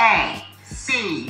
A.C.B.A.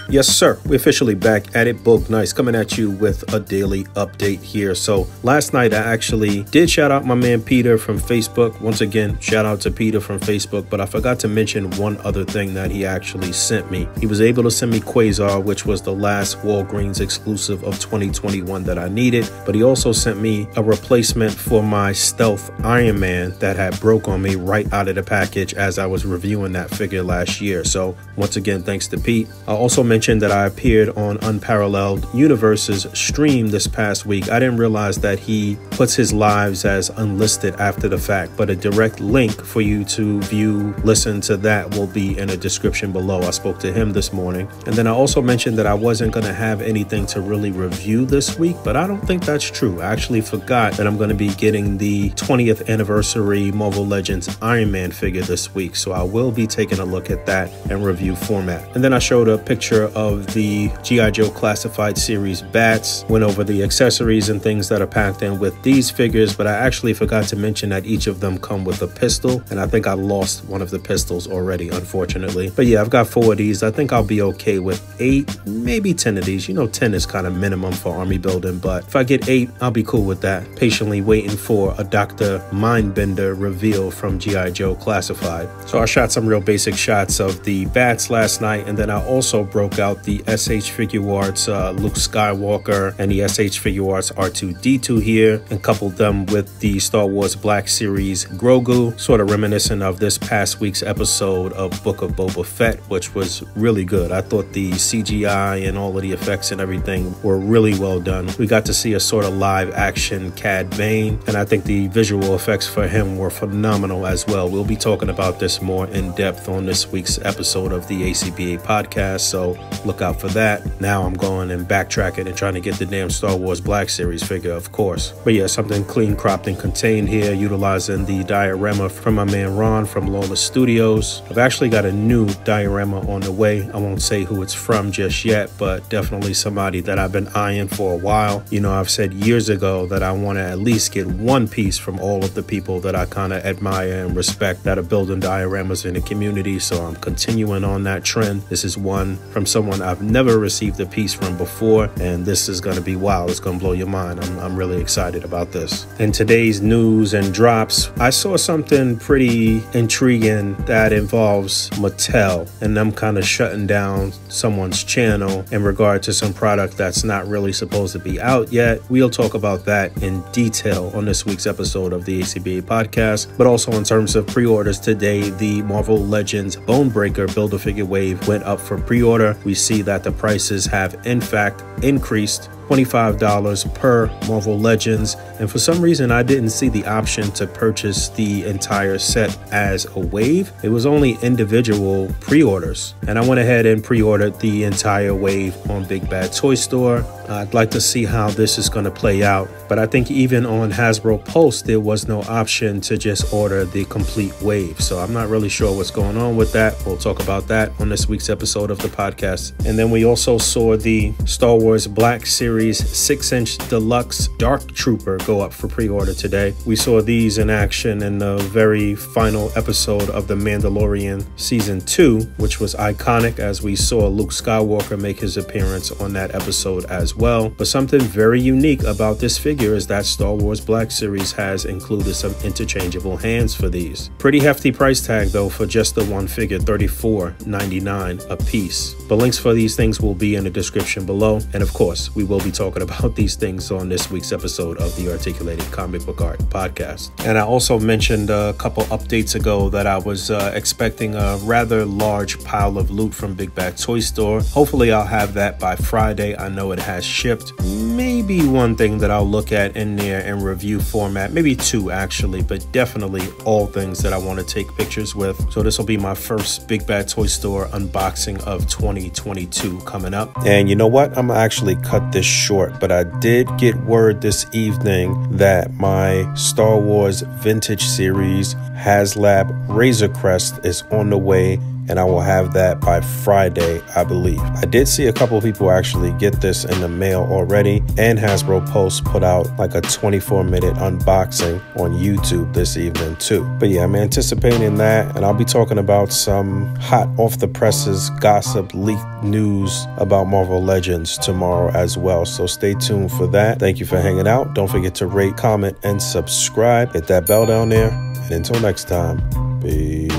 Yes, sir. We're officially back at it. Boog Nice coming at you with a daily update here. So last night I actually did shout out my man Peter from Facebook. Once again, shout out to Peter from Facebook. But I forgot to mention one other thing that he actually sent me. He was able to send me Quasar, which was the last Walgreens exclusive of 2021 that I needed. But he also sent me a replacement for my Stealth Iron Man that had broke on me right out of the package as I was reviewing that figure last year. So once again, thanks to Pete. I also mentioned that I appeared on Unparalleled Universe's stream this past week. I didn't realize that he puts his lives as unlisted after the fact, but a direct link for you to view, listen to that will be in the description below. I spoke to him this morning. And then I also mentioned that I wasn't going to have anything to really review this week, but I don't think that's true. I actually forgot that I'm going to be getting the 20th anniversary Marvel Legends Iron Man figure this week. So I will be taking a look at that and review format. And then I showed a picture of the G.I. Joe Classified Series B.A.T.S, went over the accessories and things that are packed in with these figures, but I actually forgot to mention that each of them come with a pistol, and I think I lost one of the pistols already, unfortunately. But yeah, I've got 4 of these. I think I'll be okay with 8, maybe 10 of these. You know, 10 is kind of minimum for army building, but if I get 8, I'll be cool with that. Patiently waiting for a Dr. Mindbender reveal from G.I. Joe Classified. So I shot some real basic shots of the B.A.T.S last night, and then I also broke out the SH Figure Arts Luke Skywalker and the SH Figure Arts R2-D2 here, and coupled them with the Star Wars Black Series Grogu, sort of reminiscent of this past week's episode of Book of Boba Fett, which was really good. I thought the CGI and all of the effects and everything were really well done. We got to see a sort of live action Cad Bane, and I think the visual effects for him were phenomenal as well. We'll be talking about this more in depth on this week's episode of the ACBA podcast, so look out for that. Now I'm going and backtracking and trying to get the damn Star Wars Black Series figure, of course. But yeah, something clean, cropped, and contained here, utilizing the diorama from my man Ron from Lawless Studios. I've actually got a new diorama on the way. I won't say who it's from just yet, but definitely somebody that I've been eyeing for a while. You know, I've said years ago that I want to at least get one piece from all of the people that I kind of admire and respect that are building dioramas in the community, so I'm continuing on that trend. This is one from someone I've never received a piece from before, and this is going to be wild. It's going to blow your mind. I'm really excited about this. In today's news and drops, I saw something pretty intriguing that involves Mattel and them kind of shutting down someone's channel in regard to some product that's not really supposed to be out yet. We'll talk about that in detail on this week's episode of the ACBA podcast, but also in terms of pre-orders today, the Marvel Legends Bonebreaker Build-A-Figure wave went up for pre-order. We see that the prices have in fact increased $25 per Marvel Legends, and for some reason I didn't see the option to purchase the entire set as a wave. It was only individual pre-orders, and I went ahead and pre-ordered the entire wave on Big Bad Toy Store. I'd like to see how this is going to play out, but I think even on Hasbro Pulse there was no option to just order the complete wave, so I'm not really sure what's going on with that. We'll talk about that on this week's episode of the podcast. And then we also saw the Star Wars Black Series 6-inch Deluxe Dark Trooper go up for pre-order today. We saw these in action in the very final episode of The Mandalorian Season 2, which was iconic as we saw Luke Skywalker make his appearance on that episode as well. But something very unique about this figure is that Star Wars Black Series has included some interchangeable hands for these. Pretty hefty price tag though for just the one figure, $34.99 a piece. The links for these things will be in the description below, and of course we will be talking about these things on this week's episode of the Articulated Comic Book Art podcast. And I also mentioned a couple updates ago that I was expecting a rather large pile of loot from Big Bad Toy Store. Hopefully I'll have that by Friday. I know it has shipped. Maybe one thing that I'll look at in there in review format, maybe 2 actually, but definitely all things that I want to take pictures with. So this will be my first Big Bad Toy Store unboxing of 2022 coming up. And you know what? I'm actually cut this short, but I did get word this evening that my Star Wars Vintage Series HasLab Razor Crest is on the way and I will have that by Friday, I believe. I did see a couple of people actually get this in the mail already, and Hasbro Post put out like a 24-minute unboxing on YouTube this evening too. But yeah, I'm anticipating that, and I'll be talking about some hot off the presses gossip leaked news about Marvel Legends tomorrow as well. So stay tuned for that. Thank you for hanging out. Don't forget to rate, comment, and subscribe. Hit that bell down there. And until next time, peace.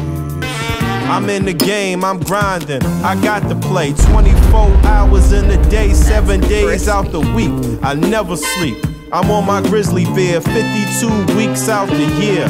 I'm in the game, I'm grinding, I got to play 24 hours in a day, 7 days out the week, I never sleep. I'm on my grizzly bear, 52 weeks out the year.